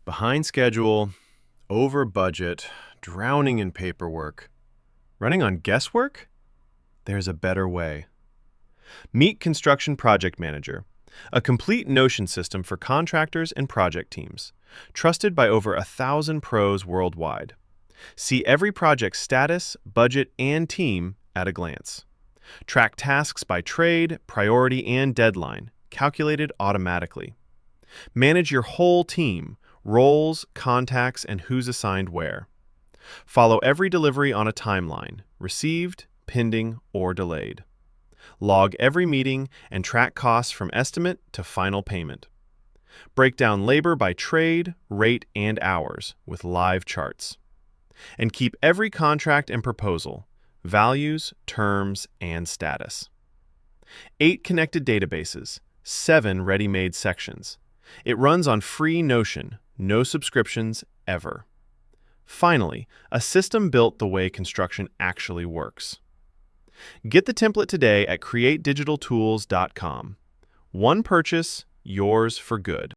Behind schedule, over budget, drowning in paperwork, running on guesswork? There's a better way. Meet Construction Project Manager, a complete Notion system for contractors and project teams, trusted by over 1,000 pros worldwide. See every project's status, budget, and team at a glance. Track tasks by trade, priority, and deadline, calculated automatically. Manage your whole team, roles, contacts, and who's assigned where. Follow every delivery on a timeline, received, pending, or delayed. Log every meeting and track costs from estimate to final payment. Break down labor by trade, rate, and hours with live charts. And keep every contract and proposal, values, terms, and status. 8 connected databases, 7 ready-made sections. It runs on free Notion, no subscriptions ever. Finally, a system built the way construction actually works. Get the template today at createdigitaltools.com. One purchase, yours for good.